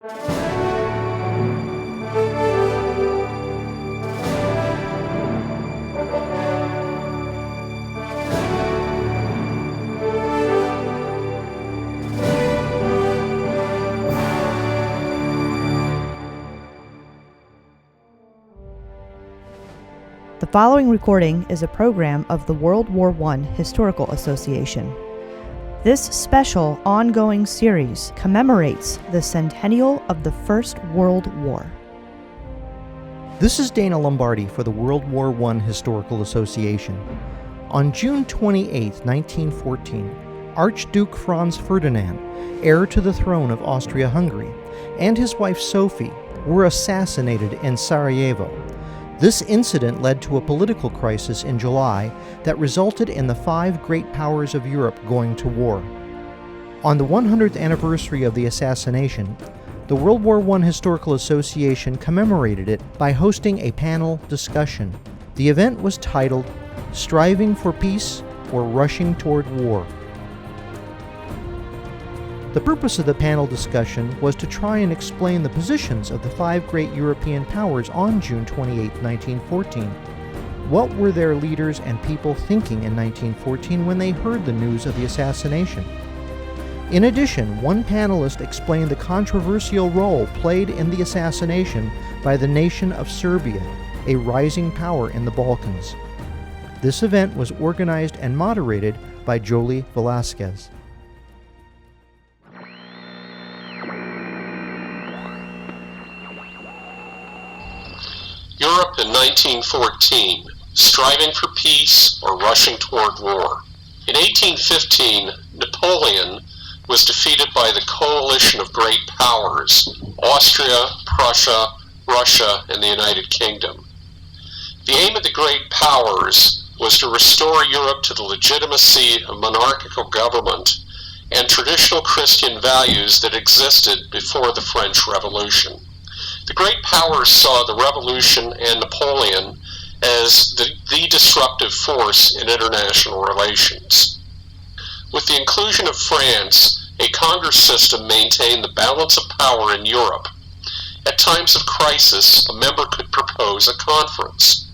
The following recording is a program of the World War I Historical Association. This special ongoing series commemorates the centennial of the First World War. This is Dana Lombardi for the World War I Historical Association. On June 28, 1914, Archduke Franz Ferdinand, heir to the throne of Austria-Hungary, and his wife Sofie were assassinated in Sarajevo. This incident led to a political crisis in July that resulted in the five great powers of Europe going to war. On the 100th anniversary of the assassination, the World War I Historical Association commemorated it by hosting a panel discussion. The event was titled, "Striving for Peace or Rushing Toward War?" The purpose of the panel discussion was to try and explain the positions of the five great European powers on June 28, 1914. What were their leaders and people thinking in 1914 when they heard the news of the assassination? In addition, one panelist explained the controversial role played in the assassination by the nation of Serbia, a rising power in the Balkans. This event was organized and moderated by Jolie Velasquez. Europe in 1914, striving for peace or rushing toward war. In 1815, Napoleon was defeated by the coalition of great powers, Austria, Prussia, Russia, and the United Kingdom. The aim of the great powers was to restore Europe to the legitimacy of monarchical government and traditional Christian values that existed before the French Revolution. The great powers saw the Revolution and Napoleon as the disruptive force in international relations. With the inclusion of France, a Congress system maintained the balance of power in Europe. At times of crisis, a member could propose a conference.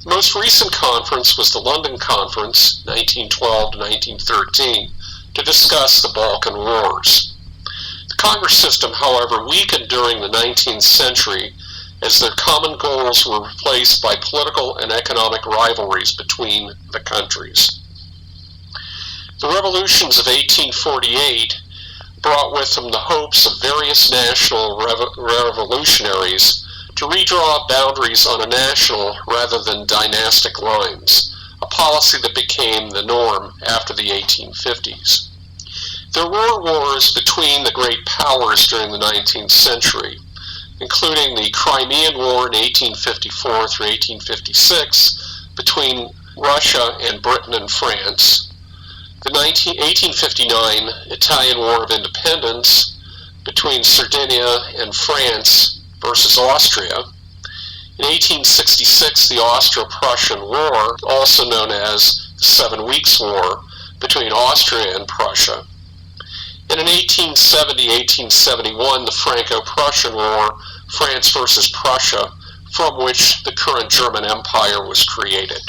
The most recent conference was the London Conference, 1912 to 1913, to discuss the Balkan Wars. The Congress system, however, weakened during the 19th century as their common goals were replaced by political and economic rivalries between the countries. The revolutions of 1848 brought with them the hopes of various national revolutionaries to redraw boundaries on a national rather than dynastic lines, a policy that became the norm after the 1850s. There were wars between the great powers during the 19th century, including the Crimean War in 1854 through 1856 between Russia and Britain and France, the 1859 Italian War of Independence between Sardinia and France versus Austria, in 1866 the Austro-Prussian War, also known as the 7 Weeks' War, between Austria and Prussia, and in 1870-1871 the Franco-Prussian War, France versus Prussia, from which the current German Empire was created.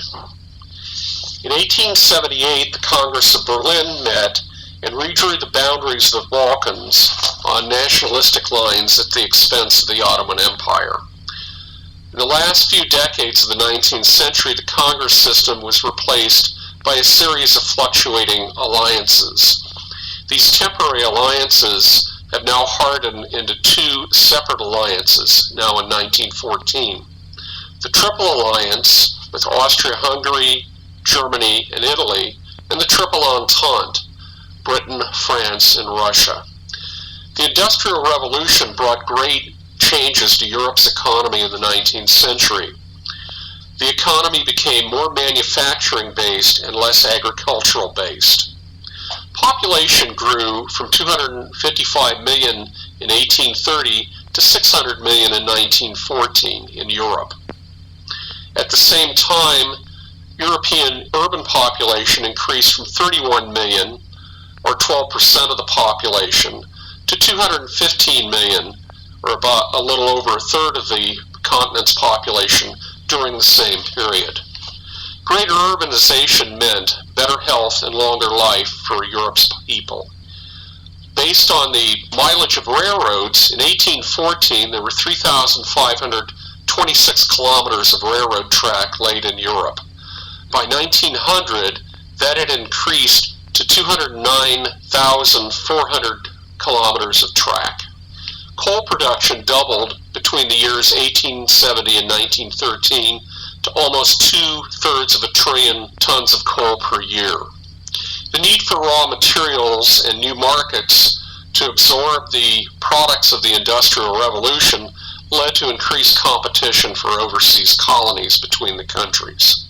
In 1878, the Congress of Berlin met and redrew the boundaries of the Balkans on nationalistic lines at the expense of the Ottoman Empire. In the last few decades of the 19th century, the Congress system was replaced by a series of fluctuating alliances. These temporary alliances have now hardened into two separate alliances, now in 1914. The Triple Alliance with Austria-Hungary, Germany, and Italy, and the Triple Entente, Britain, France, and Russia. The Industrial Revolution brought great changes to Europe's economy in the 19th century. The economy became more manufacturing-based and less agricultural-based. Population grew from 255 million in 1830 to 600 million in 1914 in Europe. At the same time, European urban population increased from 31 million, or 12% of the population, to 215 million, or about a little over a third of the continent's population during the same period. Greater urbanization meant better health and longer life for Europe's people. Based on the mileage of railroads, in 1814 there were 3,526 kilometers of railroad track laid in Europe. By 1900, that had increased to 209,400 kilometers of track. Coal production doubled between the years 1870 and 1913 to almost 2/3 of a trillion tons of coal per year. The need for raw materials and new markets to absorb the products of the Industrial Revolution led to increased competition for overseas colonies between the countries.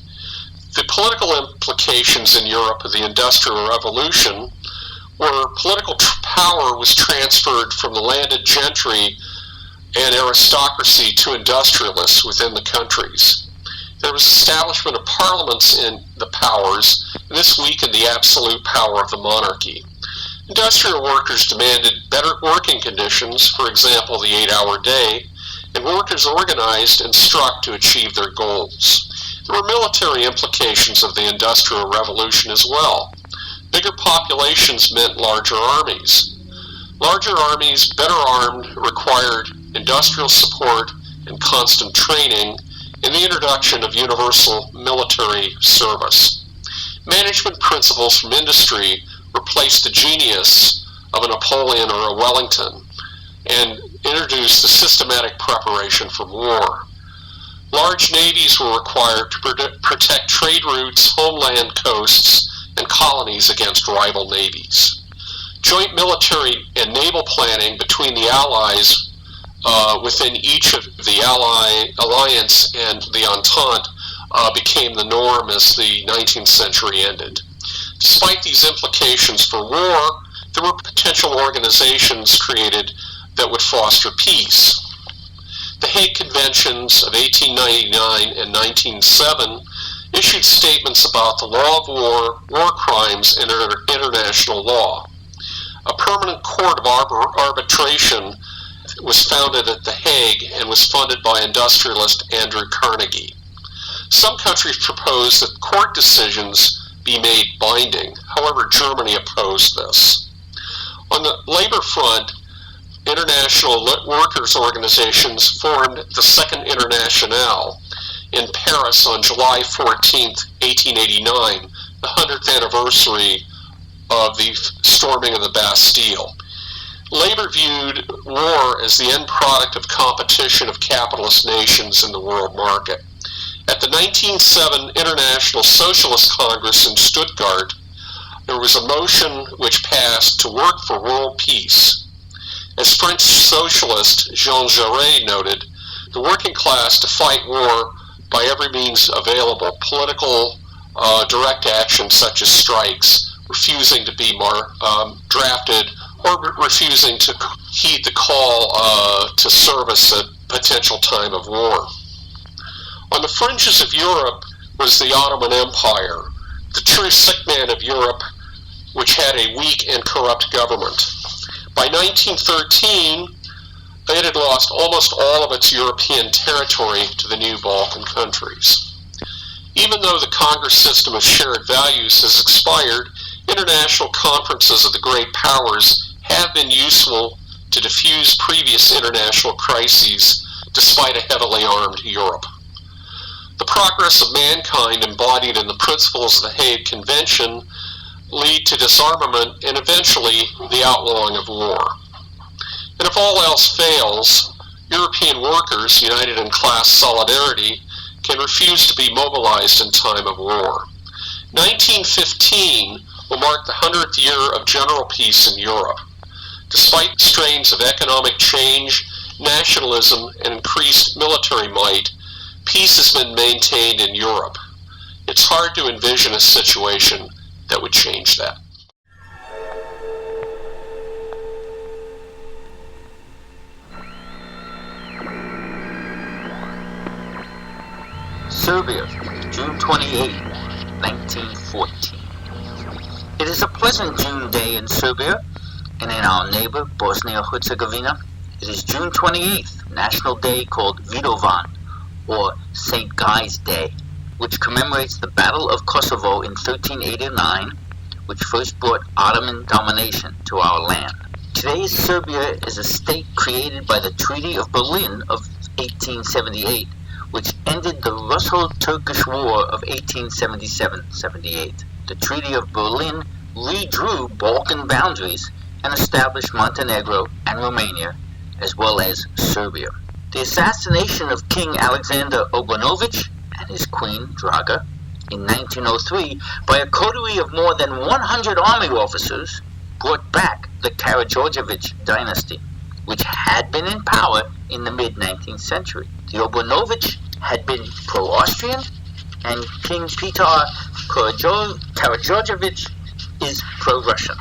The political implications in Europe of the Industrial Revolution were political power was transferred from the landed gentry and aristocracy to industrialists within the countries. There was establishment of parliaments in the powers, and this weakened the absolute power of the monarchy. Industrial workers demanded better working conditions, for example, the 8-hour day, and workers organized and struck to achieve their goals. There were military implications of the Industrial Revolution as well. Bigger populations meant larger armies. Larger armies, better armed, required industrial support and constant training, and the introduction of universal military service. Management principles from industry replaced the genius of a Napoleon or a Wellington and introduced the systematic preparation for war. Large navies were required to protect trade routes, homeland coasts, and colonies against rival navies. Joint military and naval planning between the allies within each of the alliance and the Entente became the norm as the 19th century ended. Despite these implications for war, there were potential organizations created that would foster peace. The Hague Conventions of 1899 and 1907 issued statements about the law of war crimes, and international law. A permanent court of arbitration was founded at The Hague and was funded by industrialist Andrew Carnegie. Some countries proposed that court decisions be made binding. However, Germany opposed this. On the labor front, international workers' organizations formed the Second Internationale in Paris on July 14, 1889, the 100th anniversary of the storming of the Bastille. Labor viewed war as the end product of competition of capitalist nations in the world market. At the 1907 International Socialist Congress in Stuttgart, there was a motion which passed to work for world peace. As French socialist Jean Jaurès noted, the working class to fight war by every means available, political direct action such as strikes, refusing to be drafted, or refusing to heed the call to service at potential time of war. On the fringes of Europe was the Ottoman Empire, the true sick man of Europe, which had a weak and corrupt government. By 1913, it had lost almost all of its European territory to the new Balkan countries. Even though the Congress system of shared values has expired, international conferences of the great powers have been useful to diffuse previous international crises despite a heavily armed Europe. The progress of mankind embodied in the principles of the Hague Convention lead to disarmament and eventually the outlawing of war. And if all else fails, European workers, united in class solidarity, can refuse to be mobilized in time of war. 1915 will mark the 100th year of general peace in Europe. Despite strains of economic change, nationalism, and increased military might, peace has been maintained in Europe. It's hard to envision a situation that would change that. Serbia, June 28, 1914. It is a pleasant June day in Serbia and in our neighbor, Bosnia-Herzegovina, It is June 28th, National Day called Vidovan, or St. Guy's Day, which commemorates the Battle of Kosovo in 1389, which first brought Ottoman domination to our land. Today's Serbia is a state created by the Treaty of Berlin of 1878, which ended the Russo-Turkish War of 1877-78. The Treaty of Berlin redrew Balkan boundaries and established Montenegro and Romania, as well as Serbia. The assassination of King Alexander Obrenović and his queen, Draga, in 1903 by a coterie of more than 100 army officers brought back the Karađorđević dynasty, which had been in power in the mid-19th century. The Obrenović had been pro-Austrian, and King Petar Karađorđević is pro-Russian.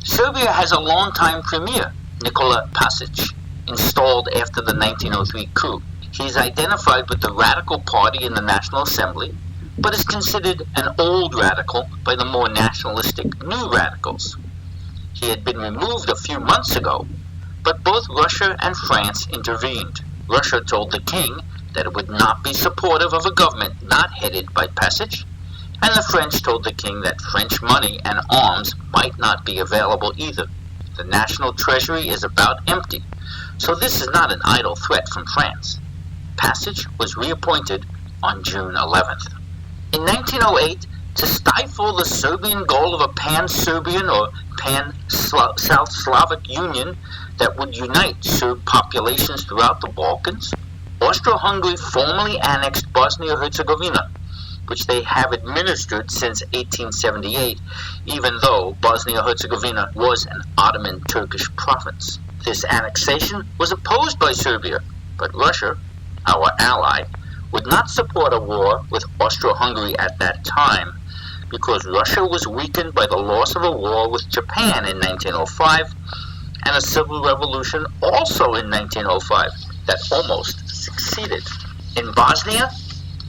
Serbia has a longtime premier, Nikola Pasic, installed after the 1903 coup. He is identified with the Radical Party in the National Assembly, but is considered an old radical by the more nationalistic New Radicals. He had been removed a few months ago, but both Russia and France intervened. Russia told the king that it would not be supportive of a government not headed by Pasic, and the French told the king that French money and arms might not be available either. The national treasury is about empty, so this is not an idle threat from France. Pasic was reappointed on June 11th. In 1908, to stifle the Serbian goal of a pan-Serbian or pan-South Slavic union that would unite Serb populations throughout the Balkans, Austria-Hungary formally annexed Bosnia-Herzegovina, which they have administered since 1878, even though Bosnia-Herzegovina was an Ottoman Turkish province. This annexation was opposed by Serbia, but Russia, our ally, would not support a war with Austria-Hungary at that time, because Russia was weakened by the loss of a war with Japan in 1905 and a civil revolution also in 1905 that almost succeeded. In Bosnia,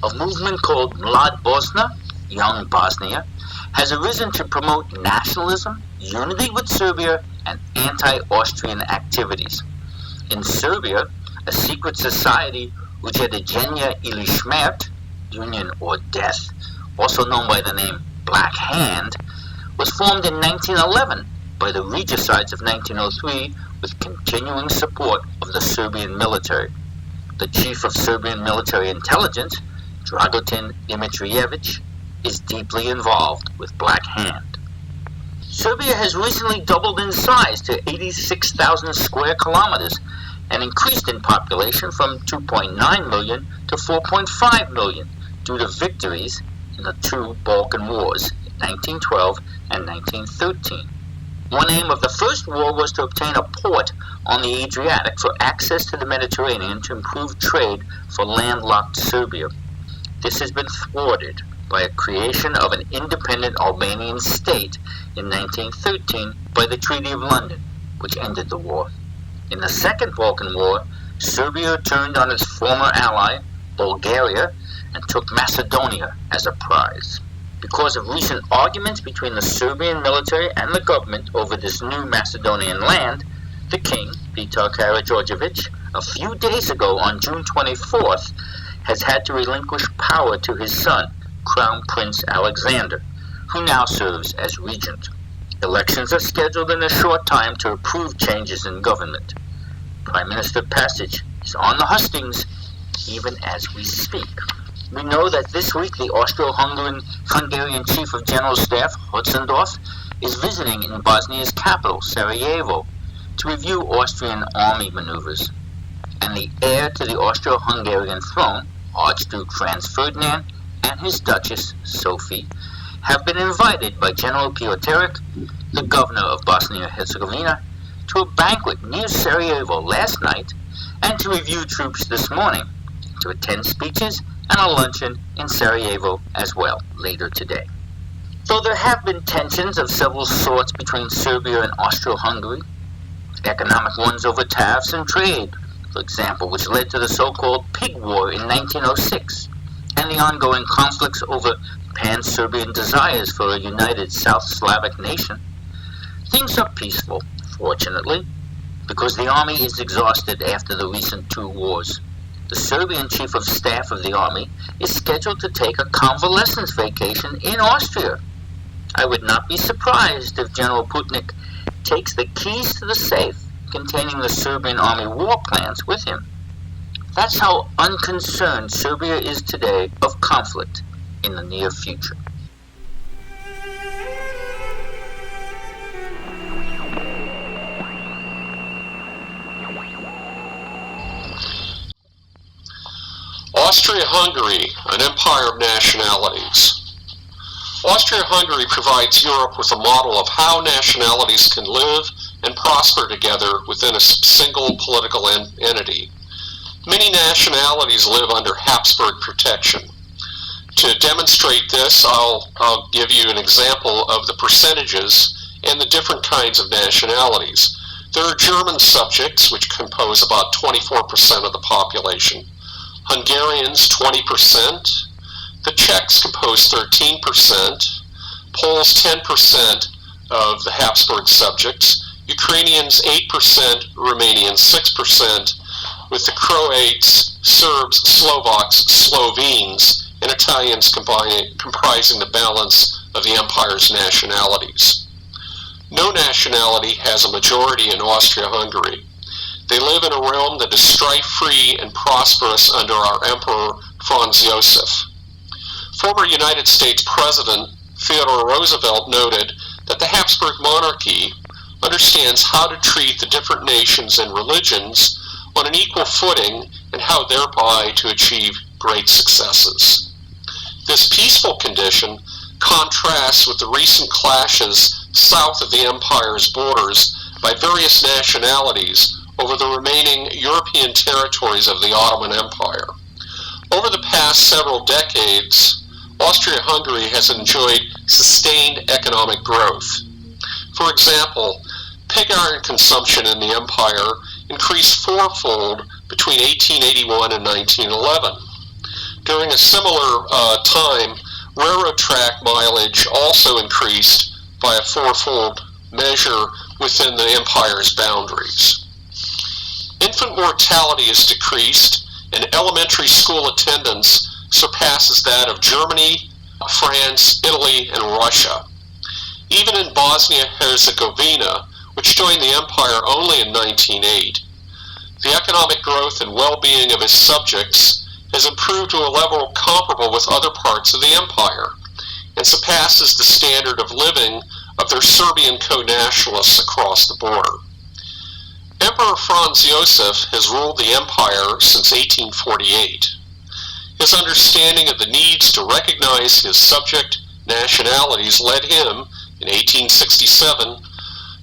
a movement called Mlad Bosna, Young Bosnia, has arisen to promote nationalism, unity with Serbia, and anti-Austrian activities. In Serbia, a secret society, Ujedinjenje ili Smrt, Union or Death, also known by the name Black Hand, was formed in 1911 by the regicides of 1903 with continuing support of the Serbian military. The chief of Serbian military intelligence, Dragutin Dimitrijević, is deeply involved with Black Hand. Serbia has recently doubled in size to 86,000 square kilometers and increased in population from 2.9 million to 4.5 million due to victories in the two Balkan Wars in 1912 and 1913. One aim of the First War was to obtain a port on the Adriatic for access to the Mediterranean to improve trade for landlocked Serbia. This has been thwarted by a creation of an independent Albanian state in 1913 by the Treaty of London, which ended the war. In the Second Balkan War, Serbia turned on its former ally, Bulgaria, and took Macedonia as a prize. Because of recent arguments between the Serbian military and the government over this new Macedonian land, the king, Petar Karađorđević, a few days ago on June 24th, has had to relinquish power to his son, Crown Prince Alexander, who now serves as regent. Elections are scheduled in a short time to approve changes in government. Prime Minister Pasic is on the hustings even as we speak. We know that this week the Austro-Hungarian Chief of General Staff, Hötzendorf, is visiting in Bosnia's capital, Sarajevo, to review Austrian army maneuvers. And the heir to the Austro-Hungarian throne, Archduke Franz Ferdinand, and his Duchess, Sofie, have been invited by General Pioteric, the governor of Bosnia-Herzegovina, to a banquet near Sarajevo last night and to review troops this morning, to attend speeches and a luncheon in Sarajevo as well later today. Though there have been tensions of several sorts between Serbia and Austro-Hungary, economic ones over tariffs and trade, for example, which led to the so-called Pig War in 1906, and the ongoing conflicts over pan-Serbian desires for a united South Slavic nation, things are peaceful, fortunately. because the army is exhausted after the recent two wars. The Serbian Chief of Staff of the army is scheduled to take a convalescence vacation in Austria. I would not be surprised if General Putnik takes the keys to the safe containing the Serbian army war plans with him. That's how unconcerned Serbia is today of conflict in the near future. AustriaHungary, an empire of nationalities. AustriaHungary provides Europe with a model of how nationalities can live and prosper together within a single political entity. Many nationalities live under Habsburg protection. To demonstrate this, I'll give you an example of the percentages and the different kinds of nationalities. There are German subjects, which compose about 24% of the population. Hungarians, 20%. The Czechs compose 13%. Poles, 10% of the Habsburg subjects. Ukrainians, 8%. Romanians, 6%. With the Croats, Serbs, Slovaks, Slovenes, and Italians comprising the balance of the empire's nationalities. No nationality has a majority in Austria-Hungary. They live in a realm that is strife-free and prosperous under our Emperor Franz Joseph. Former United States President Theodore Roosevelt noted that the Habsburg monarchy understands how to treat the different nations and religions on an equal footing and how thereby to achieve great successes. This peaceful condition contrasts with the recent clashes south of the empire's borders by various nationalities over the remaining European territories of the Ottoman Empire. Over the past several decades, Austria-Hungary has enjoyed sustained economic growth. For example, pig iron consumption in the empire increased fourfold between 1881 and 1911. During a similar time, railroad track mileage also increased by a fourfold measure within the empire's boundaries. Infant mortality is decreased, and elementary school attendance surpasses that of Germany, France, Italy, and Russia. Even in Bosnia-Herzegovina, which joined the empire only in 1908, the economic growth and well-being of its subjects has improved to a level comparable with other parts of the empire, and surpasses the standard of living of their Serbian co-nationalists across the border. Emperor Franz Joseph has ruled the empire since 1848. His understanding of the needs to recognize his subject nationalities led him, in 1867,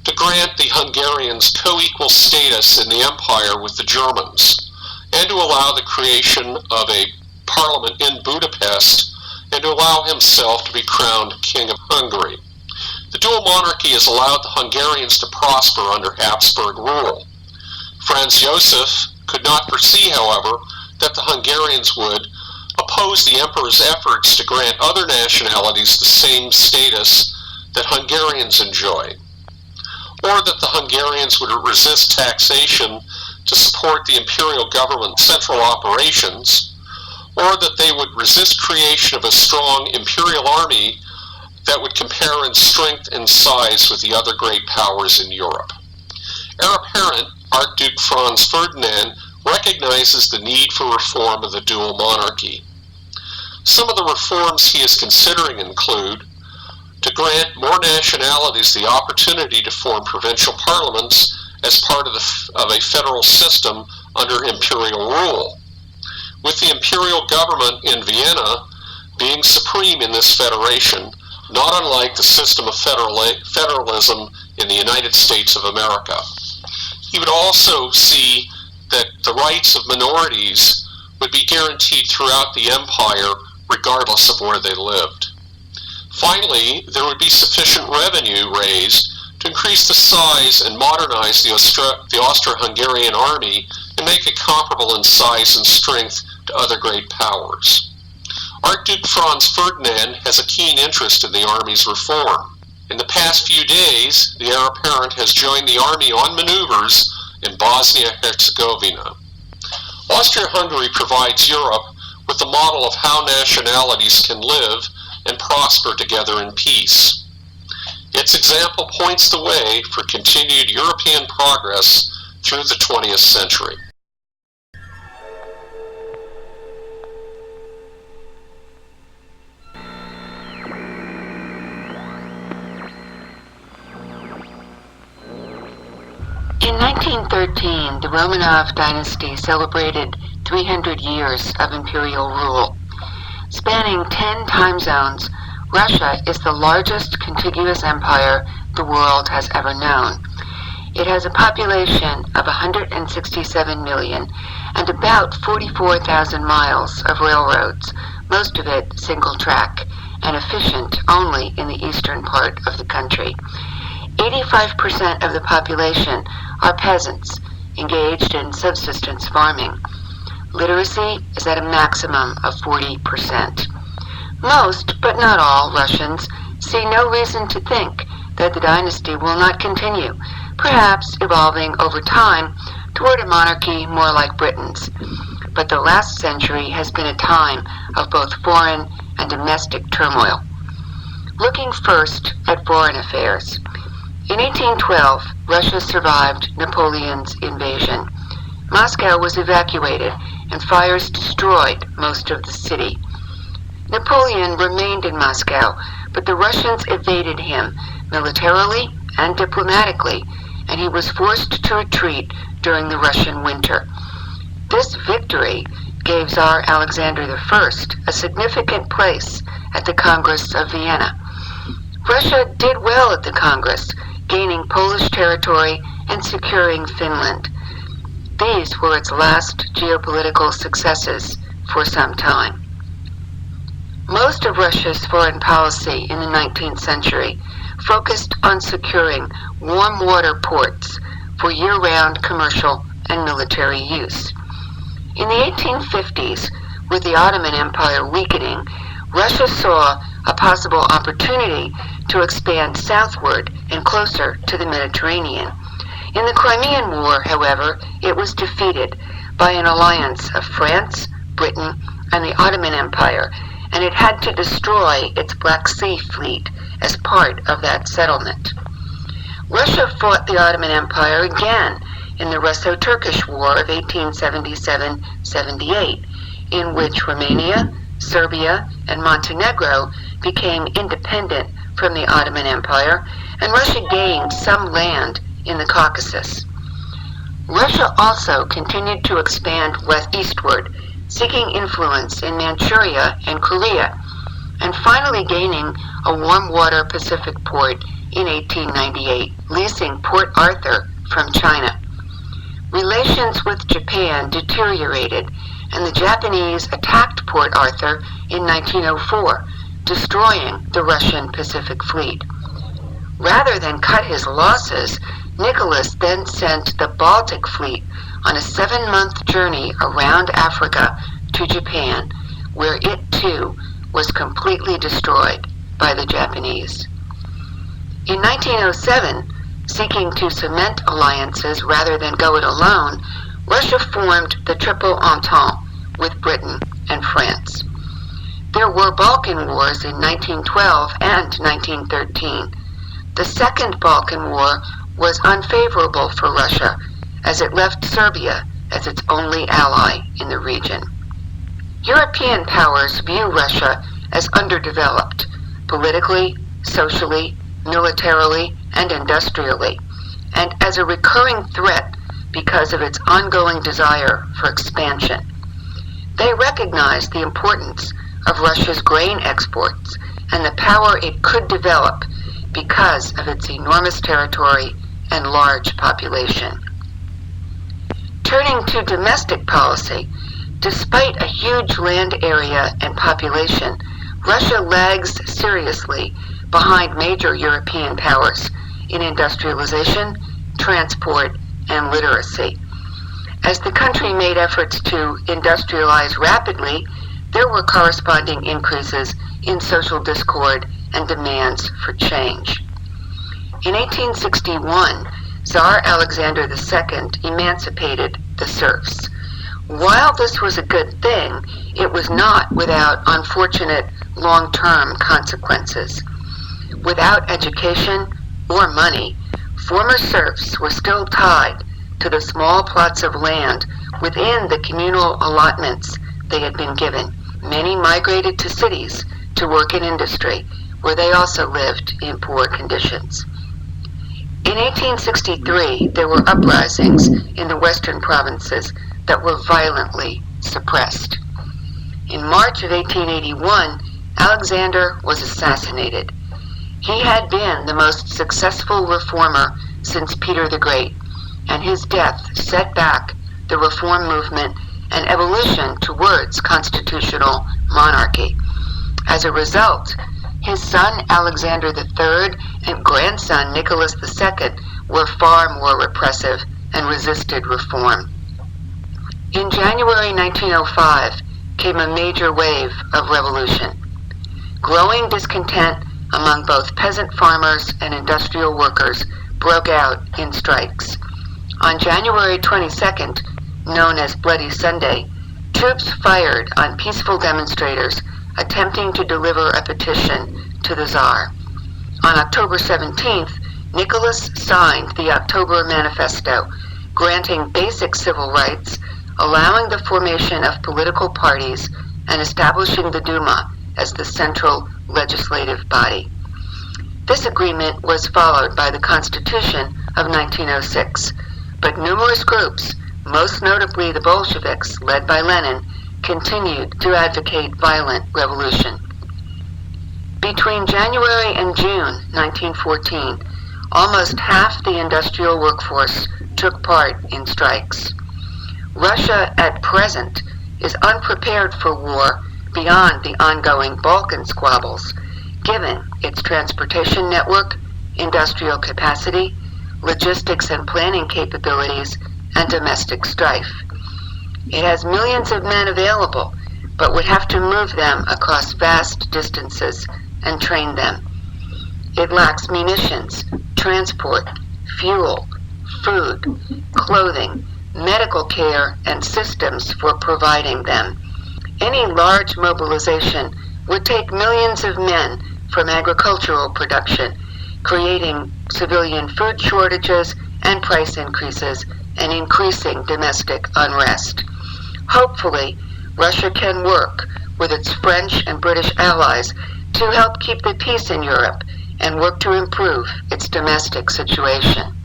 to grant the Hungarians co-equal status in the empire with the Germans, and to allow the creation of a parliament in Budapest, and to allow himself to be crowned King of Hungary. The dual monarchy has allowed the Hungarians to prosper under Habsburg rule. Franz Joseph could not foresee, however, that the Hungarians would oppose the emperor's efforts to grant other nationalities the same status that Hungarians enjoy, or that the Hungarians would resist taxation to support the imperial government's central operations, or that they would resist creation of a strong imperial army that would compare in strength and size with the other great powers in Europe. Heir apparent Archduke Franz Ferdinand recognizes the need for reform of the dual monarchy. Some of the reforms he is considering include to grant more nationalities the opportunity to form provincial parliaments as part of a federal system under imperial rule, with the imperial government in Vienna being supreme in this federation, not unlike the system of federalism in the United States of America. He would also see that the rights of minorities would be guaranteed throughout the empire, regardless of where they lived. Finally, there would be sufficient revenue raised to increase the size and modernize the Austro-Hungarian army and make it comparable in size and strength to other great powers. Archduke Franz Ferdinand has a keen interest in the army's reform. In the past few days, the heir apparent has joined the army on maneuvers in Bosnia-Herzegovina. AustriaHungary provides Europe with a model of how nationalities can live and prosper together in peace. Its example points the way for continued European progress through the 20th century. In 1913, the Romanov dynasty celebrated 300 years of imperial rule. Spanning 10 time zones, Russia is the largest contiguous empire the world has ever known. It has a population of 167 million and about 44,000 miles of railroads, most of it single track and efficient only in the eastern part of the country. 85% of the population are peasants engaged in subsistence farming. Literacy is at a maximum of 40%. Most, but not all, Russians see no reason to think that the dynasty will not continue, perhaps evolving over time toward a monarchy more like Britain's. But the last century has been a time of both foreign and domestic turmoil. Looking first at foreign affairs. In 1812, Russia survived Napoleon's invasion. Moscow was evacuated and fires destroyed most of the city. Napoleon remained in Moscow, but the Russians evaded him militarily and diplomatically, and he was forced to retreat during the Russian winter. This victory gave Tsar Alexander I a significant place at the Congress of Vienna. Russia did well at the Congress, gaining Polish territory and securing Finland. These were its last geopolitical successes for some time. Most of Russia's foreign policy in the 19th century focused on securing warm water ports for year-round commercial and military use. In the 1850s, with the Ottoman Empire weakening, Russia saw a possible opportunity to expand southward and closer to the Mediterranean. In the Crimean War, however, it was defeated by an alliance of France, Britain, and the Ottoman Empire, and it had to destroy its Black Sea fleet as part of that settlement. Russia fought the Ottoman Empire again in the Russo-Turkish War of 1877-78, in which Romania, Serbia, and Montenegro became independent from the Ottoman Empire, and Russia gained some land in the Caucasus. Russia also continued to expand eastward, seeking influence in Manchuria and Korea, and finally gaining a warm water Pacific port in 1898, leasing Port Arthur from China. Relations with Japan deteriorated, and the Japanese attacked Port Arthur in 1904, destroying the Russian Pacific Fleet. Rather than cut his losses, Nicholas then sent the Baltic Fleet on a 7-month journey around Africa to Japan, where it too was completely destroyed by the Japanese. In 1907, seeking to cement alliances rather than go it alone, Russia formed the Triple Entente with Britain and France. There were Balkan Wars in 1912 and 1913. The Second Balkan War was unfavorable for Russia, as it left Serbia as its only ally in the region. European powers view Russia as underdeveloped, politically, socially, militarily, and industrially, and as a recurring threat because of its ongoing desire for expansion. They recognize the importance of Russia's grain exports and the power it could develop because of its enormous territory and large population. Turning to domestic policy, despite a huge land area and population, Russia lags seriously behind major European powers in industrialization, transport, and literacy. As the country made efforts to industrialize rapidly, there were corresponding increases in social discord and demands for change. In 1861, Tsar Alexander II emancipated the serfs. While this was a good thing, it was not without unfortunate long-term consequences. Without education or money, former serfs were still tied to the small plots of land within the communal allotments they had been given. Many migrated to cities to work in industry, where they also lived in poor conditions. In 1863, there were uprisings in the western provinces that were violently suppressed. In March of 1881, Alexander was assassinated. He had been the most successful reformer since Peter the Great, and his death set back the reform movement and evolution towards constitutional monarchy. As a result, his son Alexander III and grandson Nicholas II were far more repressive and resisted reform. In January 1905 came a major wave of revolution. Growing discontent among both peasant farmers and industrial workers broke out in strikes. On January 22nd, known as Bloody Sunday, troops fired on peaceful demonstrators attempting to deliver a petition to the Tsar. On October 17th, Nicholas signed the October Manifesto, granting basic civil rights, allowing the formation of political parties, and establishing the Duma as the central legislative body. This agreement was followed by the Constitution of 1906, but numerous groups, most notably the Bolsheviks, led by Lenin, continued to advocate violent revolution. Between January and June 1914, almost half the industrial workforce took part in strikes. Russia at present is unprepared for war beyond the ongoing Balkan squabbles, given its transportation network, industrial capacity, logistics and planning capabilities, and domestic strife. It has millions of men available, but would have to move them across vast distances and train them. It lacks munitions, transport, fuel, food, clothing, medical care, and systems for providing them. Any large mobilization would take millions of men from agricultural production, creating civilian food shortages and price increases and increasing domestic unrest. Hopefully, Russia can work with its French and British allies to help keep the peace in Europe and work to improve its domestic situation.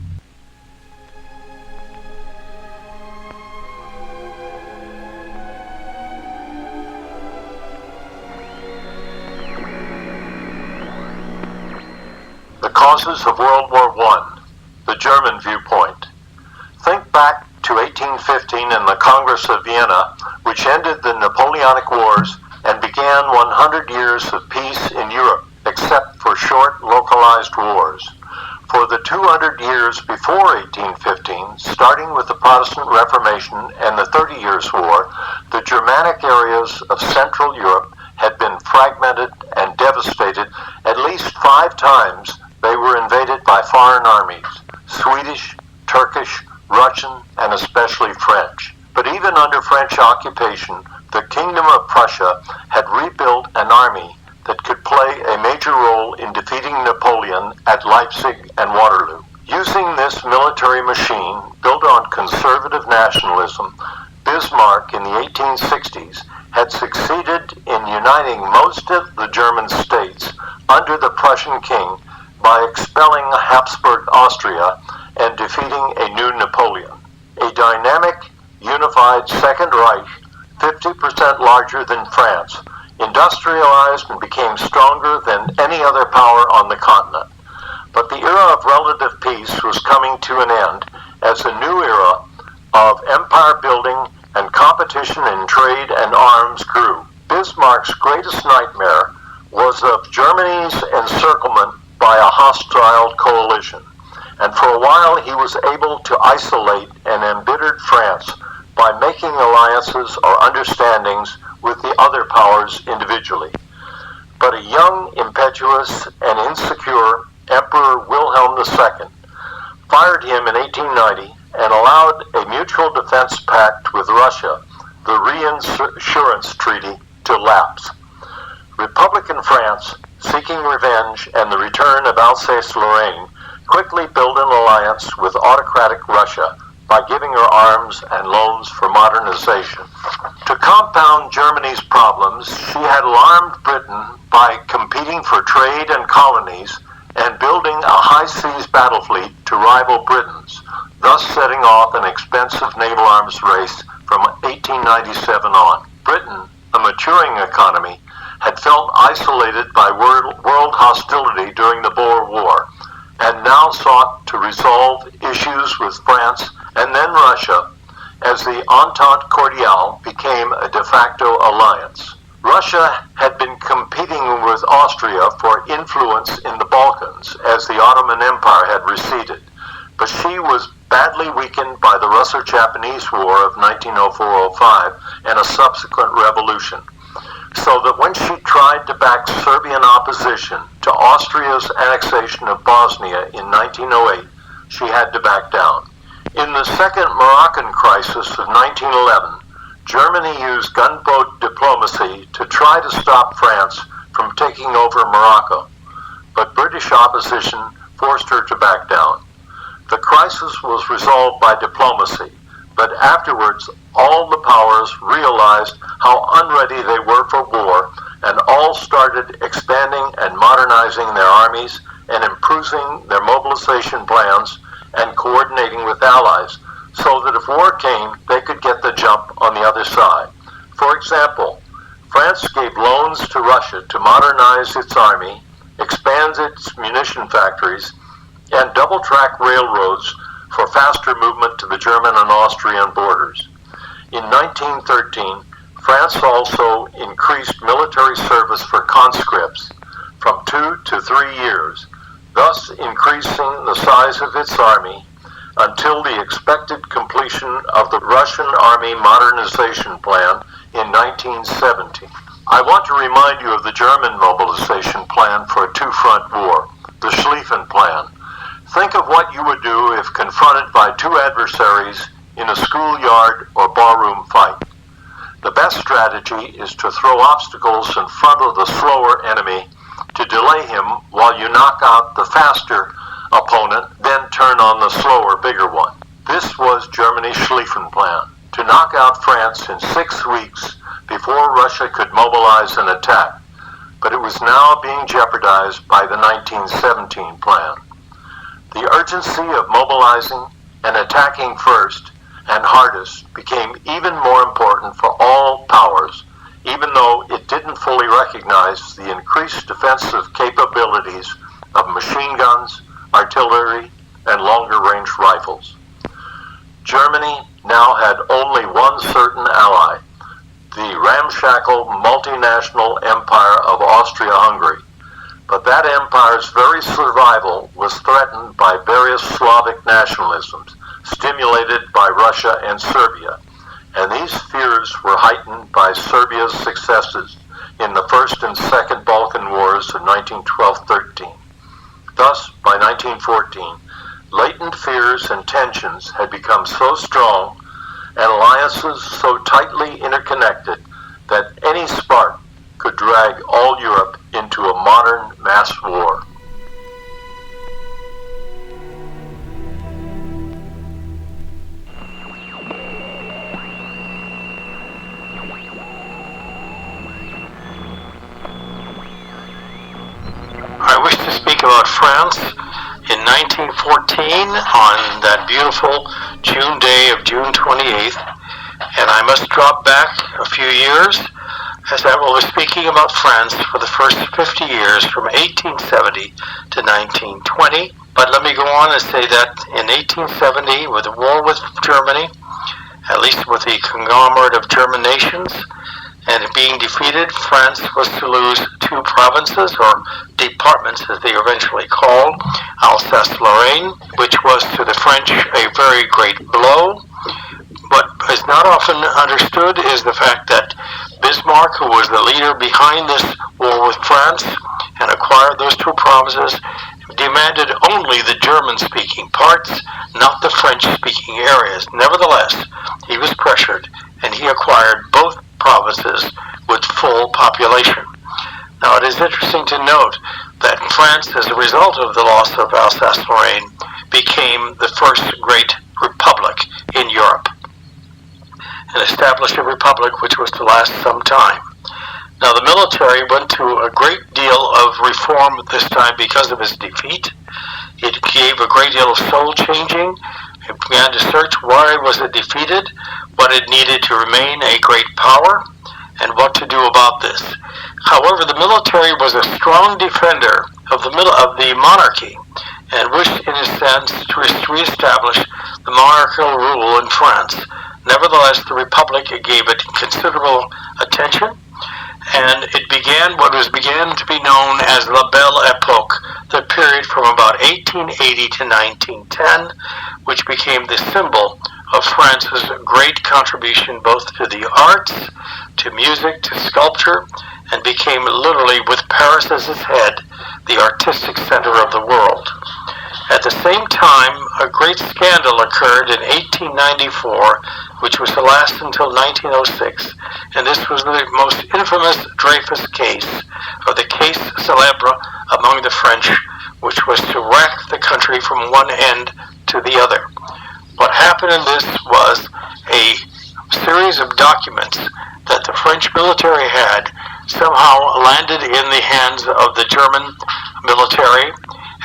The causes of World War I, the German viewpoint. Think back to 1815 and the Congress of Vienna, which ended the Napoleonic Wars and began 100 years of peace in Europe, except for short, localized wars. For the 200 years before 1815, starting with the Protestant Reformation and the 30 Years' War, the Germanic areas of Central Europe had been fragmented and devastated. At least 5 times they were invaded by foreign armies, Swedish, Turkish, Russian, and especially French. But even under French occupation, the Kingdom of Prussia had rebuilt an army that could play a major role in defeating Napoleon at Leipzig and Waterloo. Using this military machine, built on conservative nationalism, Bismarck in the 1860s had succeeded in uniting most of the German states under the Prussian king by expelling Habsburg Austria and defeating a new Napoleon. A dynamic, unified Second Reich, 50% larger than France, industrialized and became stronger than any other power on the continent. But the era of relative peace was coming to an end as a new era of empire building and competition in trade and arms grew. Bismarck's greatest nightmare was of Germany's encirclement by a hostile coalition, and for a while he was able to isolate an embittered France by making alliances or understandings with the other powers individually. But a young, impetuous, and insecure Emperor Wilhelm II fired him in 1890 and allowed a mutual defense pact with Russia, the Reinsurance Treaty, to lapse. Republican France, seeking revenge and the return of Alsace-Lorraine, quickly built an alliance with autocratic Russia by giving her arms and loans for modernization. To compound Germany's problems, she had alarmed Britain by competing for trade and colonies and building a high-seas battle fleet to rival Britain's, thus setting off an expensive naval arms race from 1897 on. Britain, a maturing economy, had felt isolated by world hostility during the Boer War, and now sought to resolve issues with France and then Russia as the Entente Cordiale became a de facto alliance. Russia had been competing with Austria for influence in the Balkans as the Ottoman Empire had receded, but she was badly weakened by the Russo-Japanese War of 1904-05 and a subsequent revolution, so that when she tried to back Serbian opposition to Austria's annexation of Bosnia in 1908, she had to back down. In the Second Moroccan Crisis of 1911, Germany used gunboat diplomacy to try to stop France from taking over Morocco, but British opposition forced her to back down. The crisis was resolved by diplomacy, but afterwards all the powers realized how unready they were for war and all started expanding and modernizing their armies and improving their mobilization plans and coordinating with allies so that if war came, they could get the jump on the other side. For example, France gave loans to Russia to modernize its army, expand its munition factories, and double-track railroads for faster movement to the German and Austrian borders. In 1913, France also increased military service for conscripts from 2 to 3 years, thus increasing the size of its army until the expected completion of the Russian Army Modernization Plan in 1970. I want to remind you of the German mobilization plan for a two-front war, the Schlieffen Plan. Think of what you would do if confronted by two adversaries in a schoolyard or barroom fight. The best strategy is to throw obstacles in front of the slower enemy to delay him while you knock out the faster opponent, then turn on the slower, bigger one. This was Germany's Schlieffen Plan, to knock out France in 6 weeks before Russia could mobilize an attack, but it was now being jeopardized by the 1917 plan. The urgency of mobilizing and attacking first and hardest became even more important for all powers, even though it didn't fully recognize the increased defensive capabilities of machine guns, artillery, and longer-range rifles. Germany now had only one certain ally, the ramshackle multinational empire of Austria-Hungary. But that empire's very survival was threatened by various Slavic nationalisms, stimulated by Russia and Serbia, and these fears were heightened by Serbia's successes in the First and Second Balkan Wars of 1912-13. Thus, by 1914, latent fears and tensions had become so strong and alliances so tightly interconnected that any spark could drag all Europe into a modern mass war. I wish to speak about France in 1914 on that beautiful June day of June 28th, and I must drop back a few years as I will be speaking about France for the first 50 years from 1870 to 1920. But let me go on and say that in 1870, with the war with Germany, at least with the conglomerate of German nations, and being defeated, France was to lose 2 provinces, or departments as they eventually called, Alsace-Lorraine, which was to the French a very great blow. What is not often understood is the fact that Bismarck, who was the leader behind this war with France and acquired those 2 provinces, demanded only the German-speaking parts, not the French-speaking areas. Nevertheless, he was pressured, and he acquired both provinces with full population. Now, it is interesting to note that France, as a result of the loss of Alsace-Lorraine, became the first great republic in Europe, and established a republic which was to last some time. Now, the military went through a great deal of reform at this time because of its defeat. It gave a great deal of soul changing. It began to search why was it defeated, what it needed to remain a great power, and what to do about this. However, the military was a strong defender of the monarchy, and wished, in a sense, to reestablish the monarchical rule in France. Nevertheless, the Republic gave it considerable attention, and it began what began to be known as La Belle Époque, the period from about 1880 to 1910, which became the symbol of France's great contribution both to the arts, to music, to sculpture, and became literally, with Paris as its head, the artistic center of the world. At the same time, a great scandal occurred in 1894, which was to last until 1906, and this was the most infamous Dreyfus case, or the case célèbre among the French, which was to wreck the country from one end to the other. What happened in this was a series of documents that the French military had somehow landed in the hands of the German military,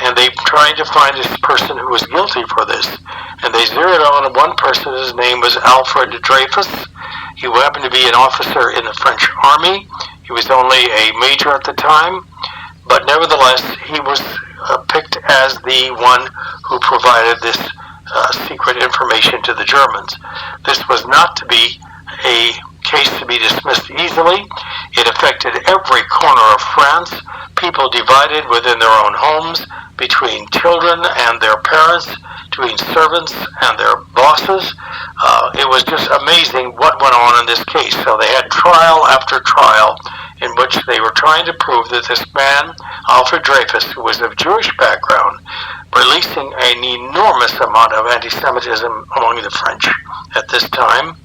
and they tried to find this person who was guilty for this. And they zeroed on one person. His name was Alfred Dreyfus. He happened to be an officer in the French army. He was only a major at the time, but nevertheless, he was picked as the one who provided this secret information to the Germans. This was not to be a case to be dismissed easily. It affected every corner of France, people divided within their own homes, between children and their parents, between servants and their bosses. It was just amazing what went on in this case. So they had trial after trial in which they were trying to prove that this man, Alfred Dreyfus, who was of Jewish background, releasing an enormous amount of anti-Semitism among the French at this time,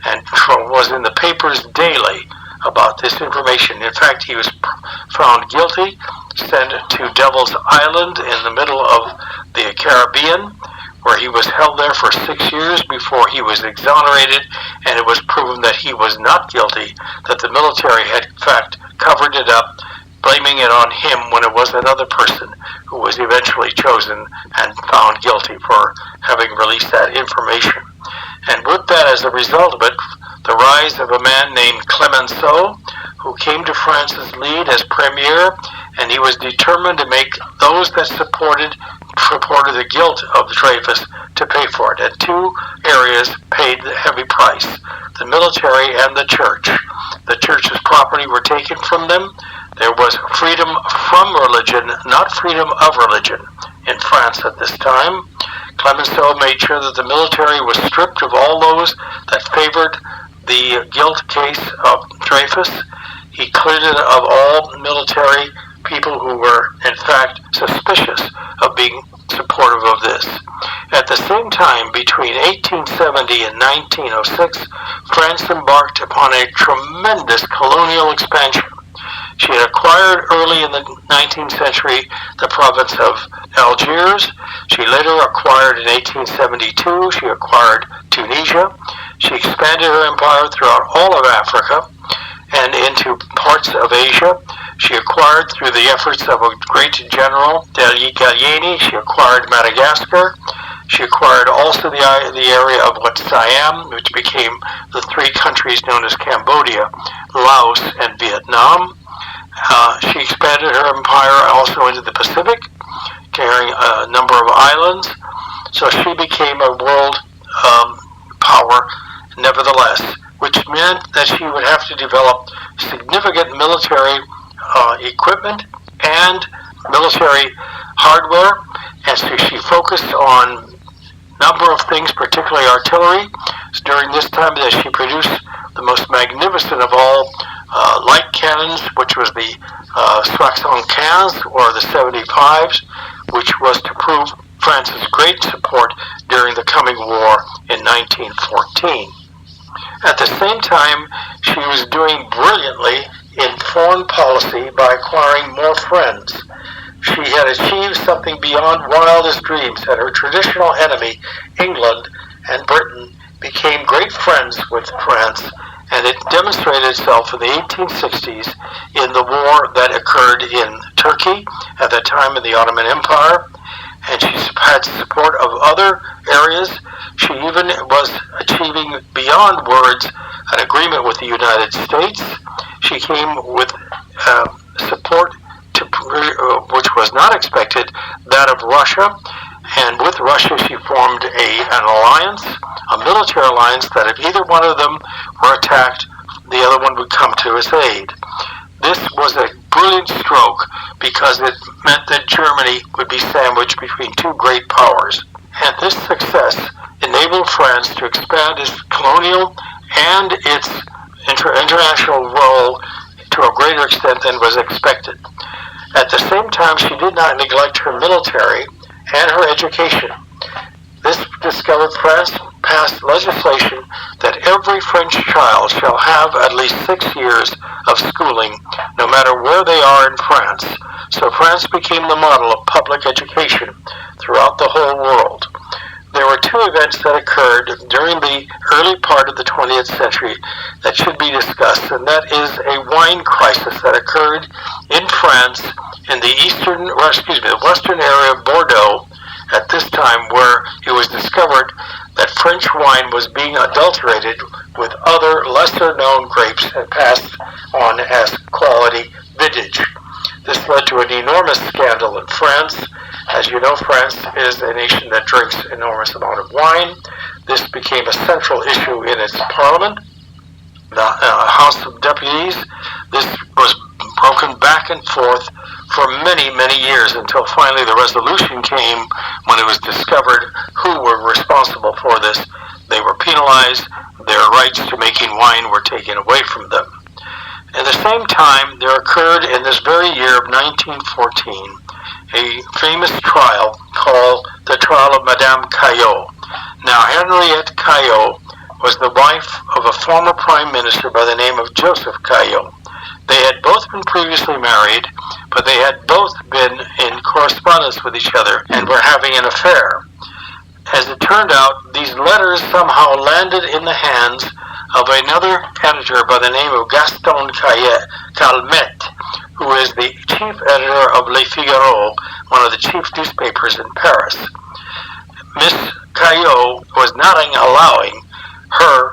and was in the papers daily about this information. In fact, he was found guilty, sent to Devil's Island in the middle of the Caribbean, where he was held there for 6 years before he was exonerated, and it was proven that he was not guilty, that the military had in fact covered it up, blaming it on him when it was another person who was eventually chosen and found guilty for having released that information. And with that, as a result of it, the rise of a man named Clemenceau, who came to France's lead as premier, and he was determined to make those that supported the guilt of Dreyfus to pay for it. And two areas paid the heavy price: the military and the church. The church's property were taken from them. There was freedom from religion, not freedom of religion, in France at this time. Clemenceau made sure that the military was stripped of all those that favored the guilt case of Dreyfus. He cleared it of all military people who were, in fact, suspicious of being supportive of this. At the same time, between 1870 and 1906, France embarked upon a tremendous colonial expansion. She had acquired early in the 19th century the province of Algiers. She later acquired in 1872, she acquired Tunisia. She expanded her empire throughout all of Africa and into parts of Asia. She acquired, through the efforts of a great general, Gallieni, she acquired Madagascar. She acquired also the area of what Siam, which became the three countries known as Cambodia, Laos, and Vietnam. She expanded her empire also into the Pacific, carrying a number of islands. So she became a world power, nevertheless, which meant that she would have to develop significant military equipment and military hardware. And so she focused on a number of things, particularly artillery. It's during this time that she produced the most magnificent of all light cannons, which was the 75, or the 75s, which was to prove France's great support during the coming war in 1914. At the same time, she was doing brilliantly in foreign policy by acquiring more friends. She had achieved something beyond wildest dreams, and her traditional enemy, England and Britain, became great friends with France, and it demonstrated itself in the 1860s in the war that occurred in Turkey, at that time in the Ottoman Empire, and she had support of other areas. She even was achieving beyond words an agreement with the United States. She came with support which was not expected, that of Russia, and with Russia she formed an alliance, a military alliance, that if either one of them were attacked, the other one would come to his aid. This was a brilliant stroke because it meant that Germany would be sandwiched between two great powers. And this success enabled France to expand its colonial and its international role to a greater extent than was expected. At the same time, she did not neglect her military and her education. This discovered France passed legislation that every French child shall have at least 6 years of schooling, no matter where they are in France. So France became the model of public education throughout the whole world. There were two events that occurred during the early part of the 20th century that should be discussed, and that is a wine crisis that occurred in France in the western area of Bordeaux at this time, where it was discovered that French wine was being adulterated with other lesser-known grapes and passed on as quality vintage. This led to an enormous scandal in France. As you know, France is a nation that drinks an enormous amount of wine. This became a central issue in its parliament, the House of Deputies. This was broken back and forth for many, many years until finally the resolution came when it was discovered who were responsible for this. They were penalized. Their rights to making wine were taken away from them. At the same time, there occurred in this very year of 1914 a famous trial called the trial of Madame Caillaux. Now, Henriette Caillaux was the wife of a former prime minister by the name of Joseph Caillaux. They had both been previously married, but they had both been in correspondence with each other and were having an affair. As it turned out, these letters somehow landed in the hands of another editor by the name of Gaston Calmette, who is the chief editor of Le Figaro, one of the chief newspapers in Paris. Miss Caillaux was not allowing her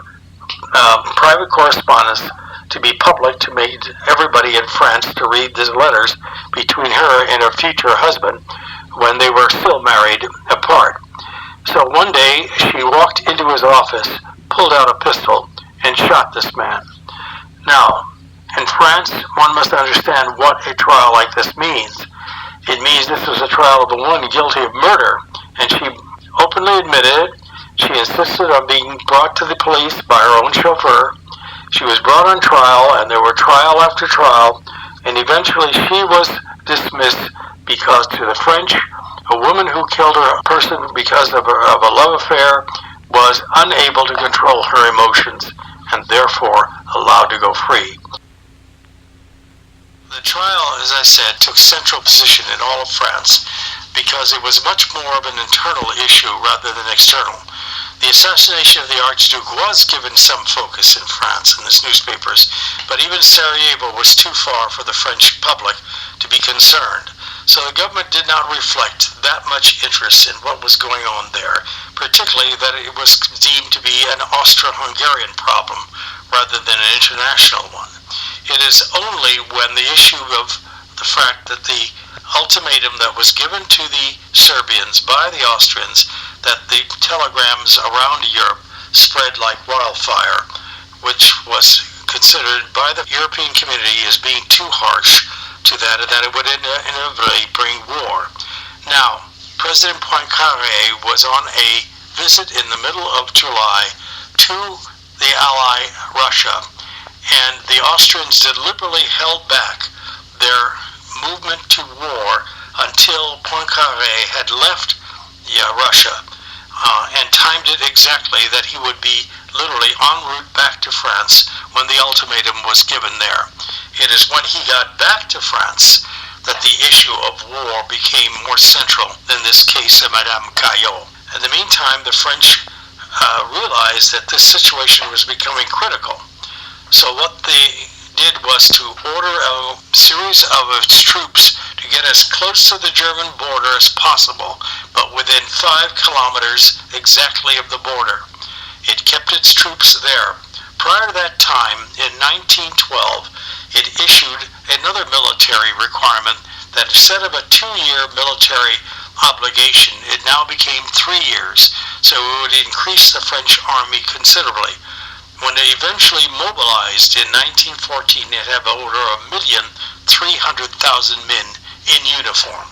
private correspondence to be public, to make everybody in France to read these letters between her and her future husband when they were still married apart. So one day she walked into his office, pulled out a pistol, and shot this man. Now, in France, one must understand what a trial like this means. It means this was a trial of a woman guilty of murder, and she openly admitted it. She insisted on being brought to the police by her own chauffeur. She was brought on trial, and there were trial after trial, and eventually she was dismissed because, to the French, a woman who killed a person because of a love affair was unable to control her emotions and therefore allowed to go free. The trial, as I said, took central position in all of France because it was much more of an internal issue rather than external. The assassination of the Archduke was given some focus in France in its newspapers, but even Sarajevo was too far for the French public to be concerned. So the government did not reflect that much interest in what was going on there, particularly that it was deemed to be an Austria-Hungarian problem rather than an international one. It is only when the issue of the fact that the ultimatum that was given to the Serbians by the Austrians, that the telegrams around Europe spread like wildfire, which was considered by the European community as being too harsh to that, and that it would inevitably bring war. Now, President Poincaré was on a visit in the middle of July to the ally Russia, and the Austrians deliberately held back their movement to war until Poincaré had left Russia and timed it exactly that he would be literally en route back to France when the ultimatum was given there. It is when he got back to France that the issue of war became more central than this case of Madame Caillot. In the meantime, the French realized that this situation was becoming critical. So what they did was to order a series of its troops to get as close to the German border as possible, but within 5 kilometers exactly of the border. It kept its troops there. Prior to that time, in 1912, it issued another military requirement that instead of a 2-year military obligation, it now became 3 years, so it would increase the French army considerably. When they eventually mobilized in 1914, it had over 1,300,000 men in uniform.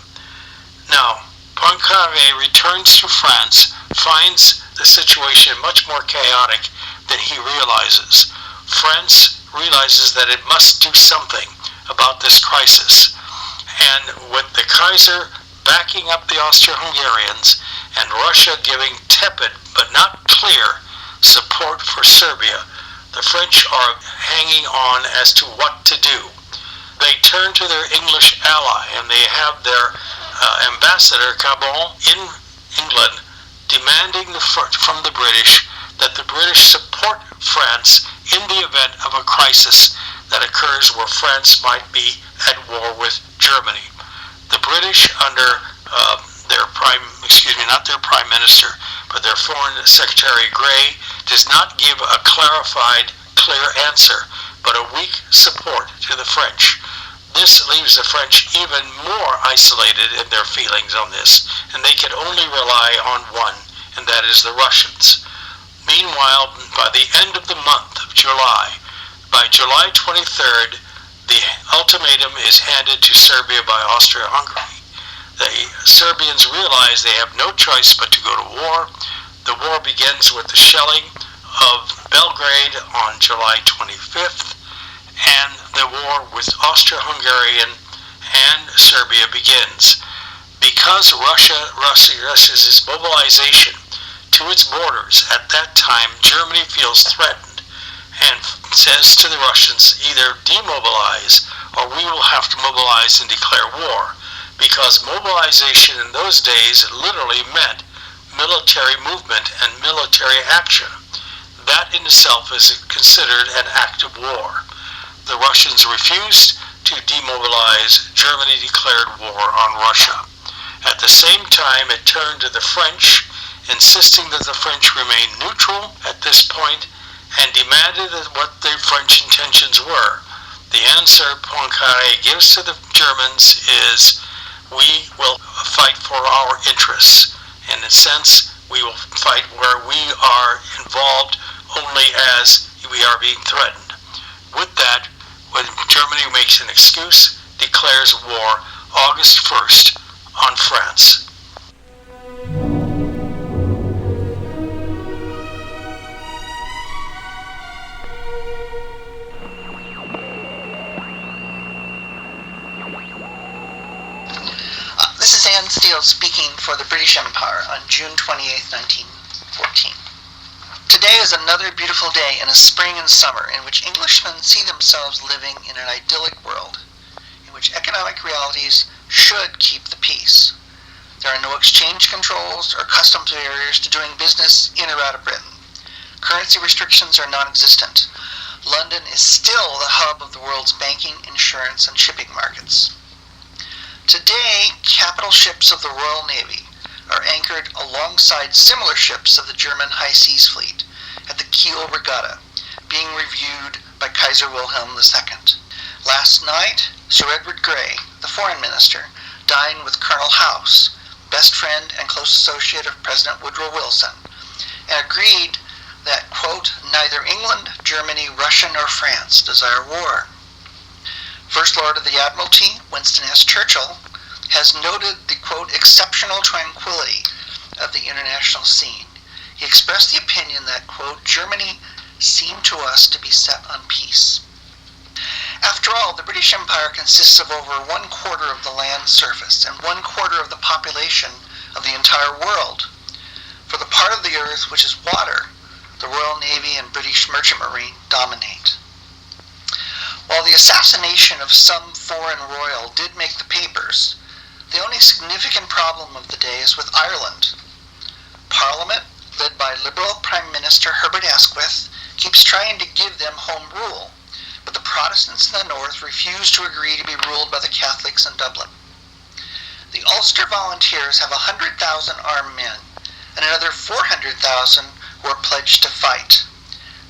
Now, Poincaré returns to France, finds the situation much more chaotic than he realizes. France realizes that it must do something about this crisis. And with the Kaiser backing up the Austria-Hungarians and Russia giving tepid but not clear support for Serbia, the French are hanging on as to what to do. They turn to their English ally, and they have their ambassador, Cabon, in England, demanding from the British that the British support France in the event of a crisis that occurs where France might be at war with Germany. The British, under not their prime minister, but their foreign secretary Grey, does not give a clarified, clear answer, but a weak support to the French. This leaves the French even more isolated in their feelings on this, and they can only rely on one, and that is the Russians. Meanwhile, by the end of the month of July, by July 23rd, the ultimatum is handed to Serbia by Austria-Hungary. The Serbians realize they have no choice but to go to war. The war begins with the shelling of Belgrade on July 25th, and the war with Austria-Hungary and Serbia begins. Because Russia's mobilization to its borders at that time, Germany feels threatened and says to the Russians, either demobilize or we will have to mobilize and declare war, because mobilization in those days literally meant military movement and military action. That in itself is considered an act of war. The Russians refused to demobilize. Germany declared war on Russia. At the same time, it turned to the French, insisting that the French remain neutral at this point, and demanded what the French intentions were. The answer Poincaré gives to the Germans is, we will fight for our interests. In a sense, we will fight where we are involved only as we are being threatened. With that, when Germany makes an excuse, declares war August 1st on France. This is Anne Steele speaking for the British Empire on June 28, 1914. Today is another beautiful day in a spring and summer in which Englishmen see themselves living in an idyllic world, in which economic realities should keep the peace. There are no exchange controls or customs barriers to doing business in or out of Britain. Currency restrictions are non-existent. London is still the hub of the world's banking, insurance, and shipping markets. Today, capital ships of the Royal Navy are anchored alongside similar ships of the German High Seas Fleet at the Kiel Regatta, being reviewed by Kaiser Wilhelm II. Last night, Sir Edward Grey, the Foreign Minister, dined with Colonel House, best friend and close associate of President Woodrow Wilson, and agreed that, quote, neither England, Germany, Russia, nor France desire war. First Lord of the Admiralty, Winston S. Churchill, has noted the, quote, exceptional tranquility of the international scene. He expressed the opinion that, quote, Germany seemed to us to be set on peace. After all, the British Empire consists of over 1/4 of the land surface and 1/4 of the population of the entire world. For the part of the earth which is water, the Royal Navy and British Merchant Marine dominate. While the assassination of some foreign royal did make the papers, the only significant problem of the day is with Ireland. Parliament, led by Liberal Prime Minister Herbert Asquith, keeps trying to give them home rule, but the Protestants in the north refuse to agree to be ruled by the Catholics in Dublin. The Ulster Volunteers have 100,000 armed men and another 400,000 who are pledged to fight.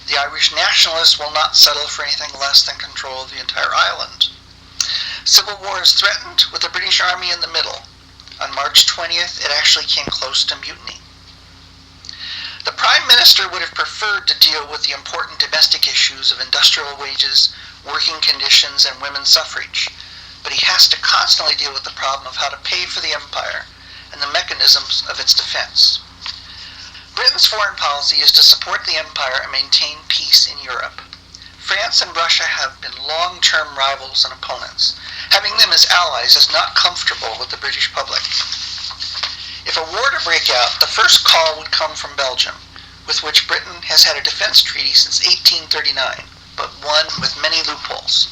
The Irish nationalists will not settle for anything less than control of the entire island. Civil war is threatened with the British Army in the middle. On March 20th, it actually came close to mutiny. The Prime Minister would have preferred to deal with the important domestic issues of industrial wages, working conditions, and women's suffrage, but he has to constantly deal with the problem of how to pay for the empire and the mechanisms of its defense. Britain's foreign policy is to support the empire and maintain peace in Europe. France and Russia have been long-term rivals and opponents. Having them as allies is not comfortable with the British public. If a war to break out, the first call would come from Belgium, with which Britain has had a defense treaty since 1839, but one with many loopholes.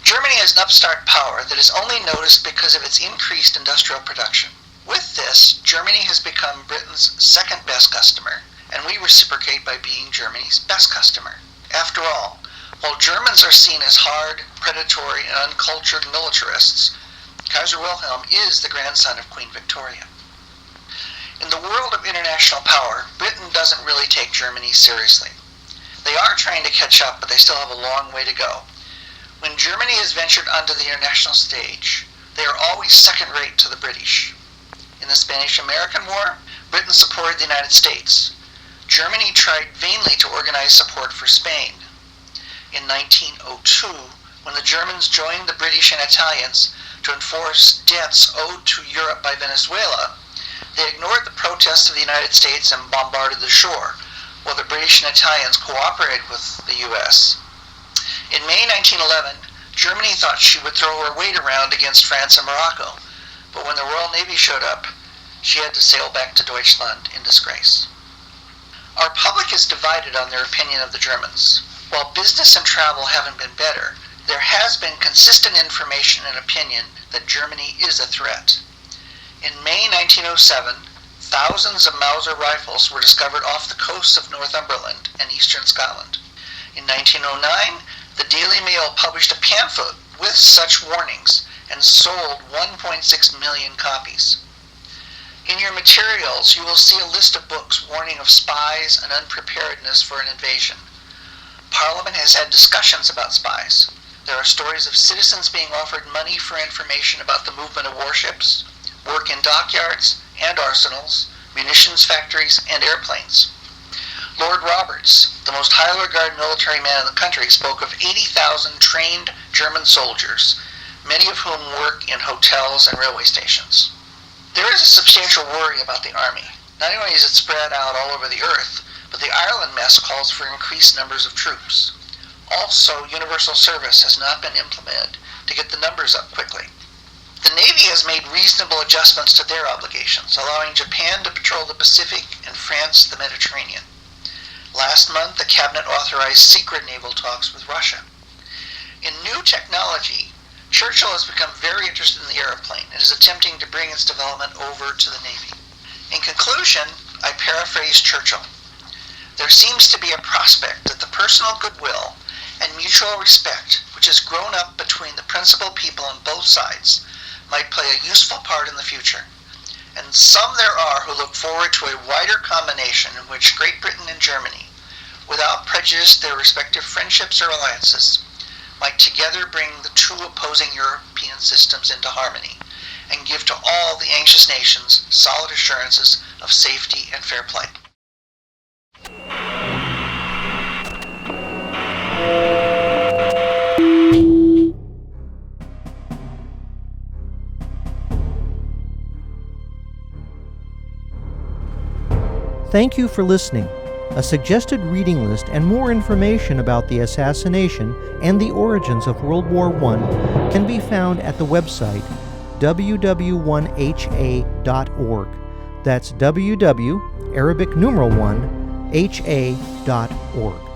Germany is an upstart power that is only noticed because of its increased industrial production. With this, Germany has become Britain's second best customer, and we reciprocate by being Germany's best customer. After all, while Germans are seen as hard, predatory, and uncultured militarists, Kaiser Wilhelm is the grandson of Queen Victoria. In the world of international power, Britain doesn't really take Germany seriously. They are trying to catch up, but they still have a long way to go. When Germany has ventured onto the international stage, they are always second-rate to the British. In the Spanish-American War, Britain supported the United States. Germany tried vainly to organize support for Spain. In 1902, when the Germans joined the British and Italians to enforce debts owed to Europe by Venezuela, they ignored the protests of the United States and bombarded the shore, while the British and Italians cooperated with the U.S. In May 1911, Germany thought she would throw her weight around against France and Morocco, but when the Royal Navy showed up, she had to sail back to Deutschland in disgrace. Our public is divided on their opinion of the Germans. While business and travel haven't been better, there has been consistent information and opinion that Germany is a threat. In May 1907, thousands of Mauser rifles were discovered off the coasts of Northumberland and eastern Scotland. In 1909, the Daily Mail published a pamphlet with such warnings and sold 1.6 million copies. In your materials, you will see a list of books warning of spies and unpreparedness for an invasion. Parliament has had discussions about spies. There are stories of citizens being offered money for information about the movement of warships, work in dockyards and arsenals, munitions factories, and airplanes. Lord Roberts, the most highly regarded military man in the country, spoke of 80,000 trained German soldiers, many of whom work in hotels and railway stations. There is a substantial worry about the army. Not only is it spread out all over the earth, but the Ireland mess calls for increased numbers of troops. Also, universal service has not been implemented to get the numbers up quickly. The Navy has made reasonable adjustments to their obligations, allowing Japan to patrol the Pacific and France the Mediterranean. Last month, the Cabinet authorized secret naval talks with Russia. In new technology, Churchill has become very interested in the airplane and is attempting to bring its development over to the Navy. In conclusion, I paraphrase Churchill. There seems to be a prospect that the personal goodwill and mutual respect which has grown up between the principal people on both sides might play a useful part in the future. And some there are who look forward to a wider combination in which Great Britain and Germany, without prejudice to their respective friendships or alliances, might together bring the two opposing European systems into harmony and give to all the anxious nations solid assurances of safety and fair play. Thank you for listening. A suggested reading list and more information about the assassination and the origins of World War I can be found at the website www.1ha.org. That's www, Arabic numeral 1, ha.org.